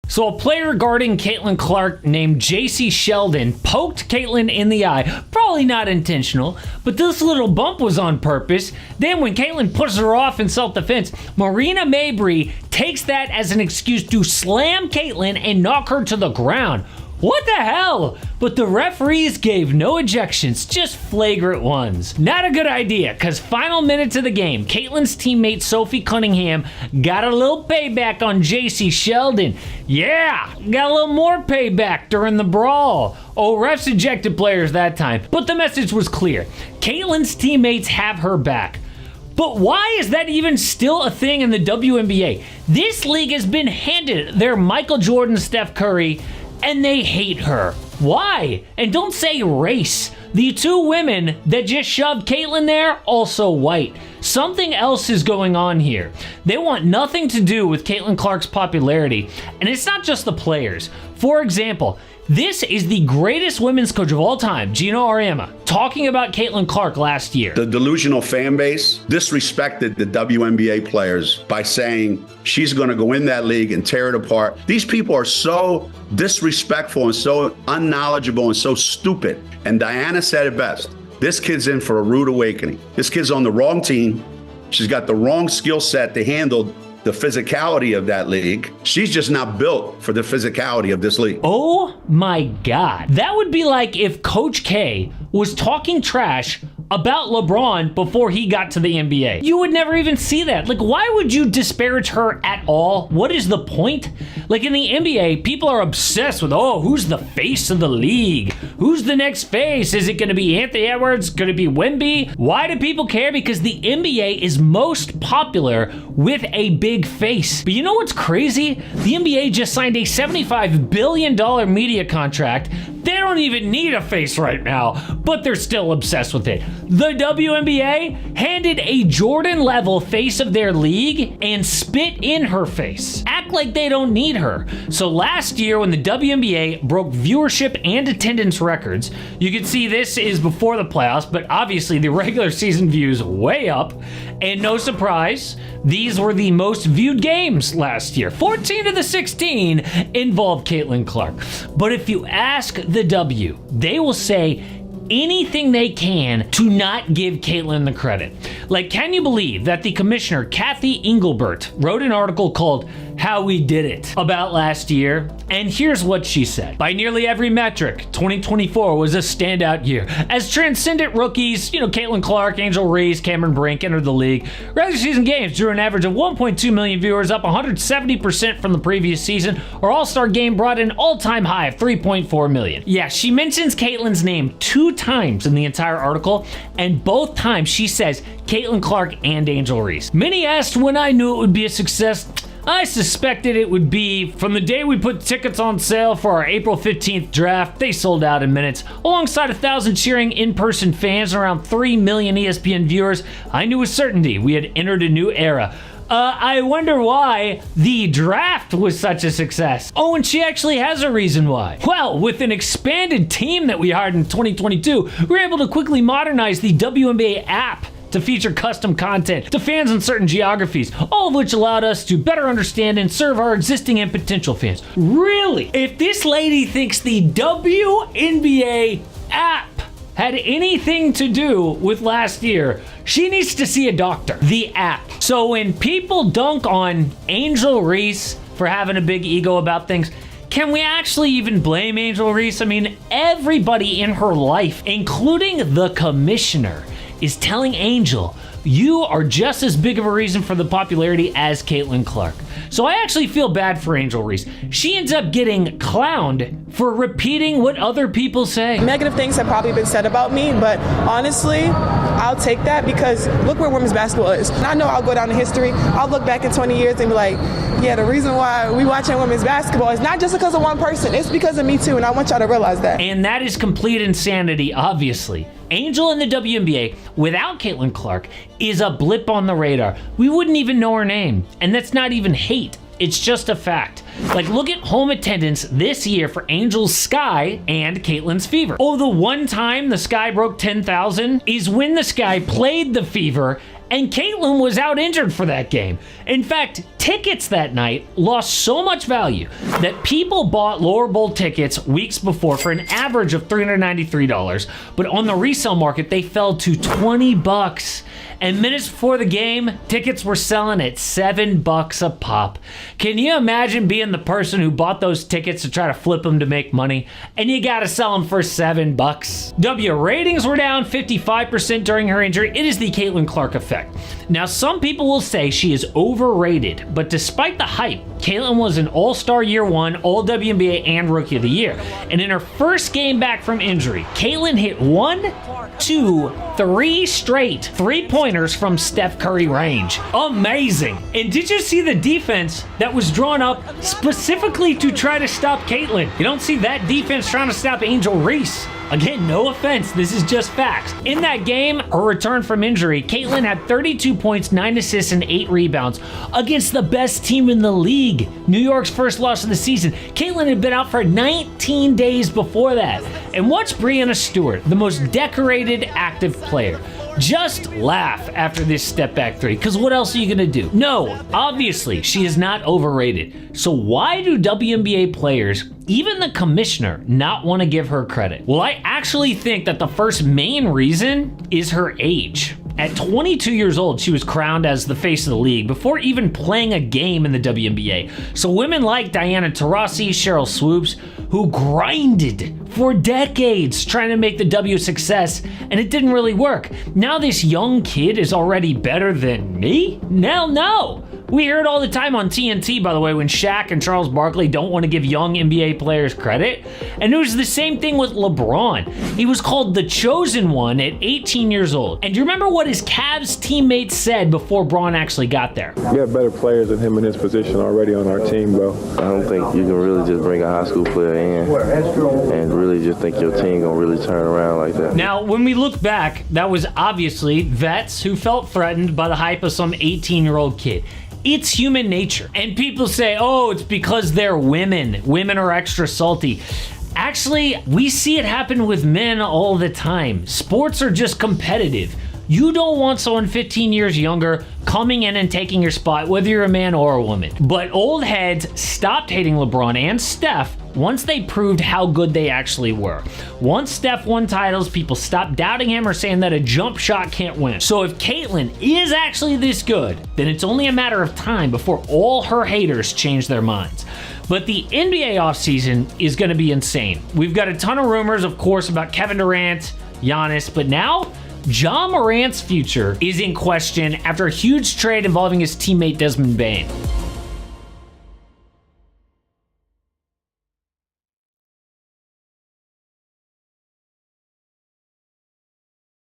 So a player guarding Caitlin Clark named JC Sheldon poked Caitlin in the eye. Probably not intentional, but this little bump was on purpose. Then when Caitlin pushes her off in self-defense, Marina Mabrey takes that as an excuse to slam Caitlin and knock her to the ground. What the hell? But the referees gave no ejections, just flagrant ones. Not a good idea, because final minutes of the game, Caitlin's teammate Sophie Cunningham got a little payback on JC Sheldon. Yeah, got a little more payback during the brawl. Oh, refs ejected players that time. But the message was clear. Caitlin's teammates have her back. But why is that even still a thing in the WNBA? This league has been handed their Michael Jordan, Steph Curry, and they hate her. Why? And don't say race. The two women that just shoved Caitlin there, also white. Something else is going on here. They want nothing to do with Caitlin Clark's popularity, and it's not just the players. For example, this is the greatest women's coach of all time, Gino Auriemma, talking about Caitlin Clark last year. The delusional fan base disrespected the WNBA players by saying she's going to go in that league and tear it apart. These people are so disrespectful and so unknowledgeable and so stupid. And Diana said it best. This kid's in for a rude awakening. This kid's on the wrong team. She's got the wrong skill set to handle the physicality of that league. She's just not built for the physicality of this league. Oh my God. That would be like if Coach K was talking trash about LeBron before he got to the NBA. You would never even see that. Like, why would you disparage her at all? What is the point? Like, in the NBA, people are obsessed with, oh, who's the face of the league? Who's the next face? Is it going to be Anthony Edwards? Going to be Wemby? Why do people care? Because the NBA is most popular with a big face. But you know what's crazy? The NBA just signed a $75 billion media contract. They don't even need a face right now, but they're still obsessed with it. The WNBA handed a Jordan-level face of their league and spit in her face. Act like they don't need her. So last year, when the WNBA broke viewership and attendance records, you can see this is before the playoffs, but obviously the regular season views way up. And no surprise, these were the most viewed games last year. 14 of the 16 involved Caitlin Clark. But if you ask the W, they will say anything they can to not give Caitlin the credit. Like, can you believe that the commissioner, Kathy Engelbert, wrote an article called How We Did It about last year? And here's what she said. By nearly every metric, 2024 was a standout year. As transcendent rookies, Caitlin Clark, Angel Reese, Cameron Brink entered the league. Regular season games drew an average of 1.2 million viewers, up 170% from the previous season. Our All-Star game brought an all-time high of 3.4 million. Yeah, she mentions Caitlin's name 2 times in the entire article, and both times she says Caitlin Clark and Angel Reese. Many asked when I knew it would be a success. I suspected it would be from the day we put tickets on sale for our April 15th draft. They sold out in minutes. Alongside 1,000 cheering in-person fans and around 3 million ESPN viewers, I knew with certainty we had entered a new era. I wonder why the draft was such a success. Oh, and she actually has a reason why. Well, with an expanded team that we hired in 2022, we were able to quickly modernize the WNBA app to feature custom content to fans in certain geographies, all of which allowed us to better understand and serve our existing and potential fans. Really? If this lady thinks the WNBA app had anything to do with last year, she needs to see a doctor. The app. So when people dunk on Angel Reese for having a big ego about things, can we actually even blame Angel Reese? I mean, everybody in her life, including the commissioner, is telling Angel, you are just as big of a reason for the popularity as Caitlin Clark. So I actually feel bad for Angel Reese. She ends up getting clowned for repeating what other people say. Negative things have probably been said about me, but honestly, I'll take that because look where women's basketball is. And I know I'll go down in history. I'll look back in 20 years and be like, yeah, the reason why we watching women's basketball is not just because of one person. It's because of me too, and I want y'all to realize that. And that is complete insanity, obviously. Angel in the WNBA, without Caitlin Clark, is a blip on the radar. We wouldn't even know her name. And that's not even hate. It's just a fact. Like, look at home attendance this year for Angel's Sky and Caitlin's Fever. Oh, the one time the Sky broke 10,000 is when the Sky played the Fever and Caitlin was out injured for that game. In fact, tickets that night lost so much value that people bought lower bowl tickets weeks before for an average of $393, but on the resale market, they fell to $20. And minutes before the game, tickets were selling at $7 a pop. Can you imagine being the person who bought those tickets to try to flip them to make money, and you gotta sell them for $7? W ratings were down 55% during her injury. It is the Caitlin Clark effect. Now, some people will say she is overrated, but despite the hype, Caitlin was an All-Star Year 1, All-WNBA, and Rookie of the Year. And in her first game back from injury, Caitlin hit 1, 2, 3 straight three-pointers from Steph Curry range. Amazing. And did you see the defense that was drawn up specifically to try to stop Caitlin? You don't see that defense trying to stop Angel Reese. Again, no offense, this is just facts. In that game, her return from injury, Caitlin had 32 points, 9 assists, and 8 rebounds against the best team in the league. New York's first loss of the season. Caitlin had been out for 19 days before that. And watch Breanna Stewart, the most decorated active player, just laugh after this step back three, because what else are you going to do? No, obviously, she is not overrated. So why do WNBA players, even the commissioner, not want to give her credit? Well, I actually think that the first main reason is her age. At 22 years old, she was crowned as the face of the league before even playing a game in the WNBA. So women like Diana Taurasi, Cheryl Swoops, who grinded for decades trying to make the W a success, and it didn't really work. Now this young kid is already better than me? Hell no! We hear it all the time on TNT, by the way, when Shaq and Charles Barkley don't want to give young NBA players credit. And it was the same thing with LeBron. He was called the chosen one at 18 years old. And do you remember what his Cavs teammates said before Braun actually got there? We have better players than him in his position already on our team, bro. I don't think you can really just bring a high school player in and really just think your team gonna really turn around like that. Now, when we look back, that was obviously vets who felt threatened by the hype of some 18-year-old kid. It's human nature. And people say, oh, it's because they're women. Women are extra salty. Actually, we see it happen with men all the time. Sports are just competitive. You don't want someone 15 years younger coming in and taking your spot, whether you're a man or a woman. But old heads stopped hating LeBron and Steph once they proved how good they actually were. Once Steph won titles, people stopped doubting him or saying that a jump shot can't win. So if Caitlin is actually this good, then it's only a matter of time before all her haters change their minds. But the NBA offseason is going to be insane. We've got a ton of rumors, of course, about Kevin Durant, Giannis, but now Ja Morant's future is in question after a huge trade involving his teammate Desmond Bane.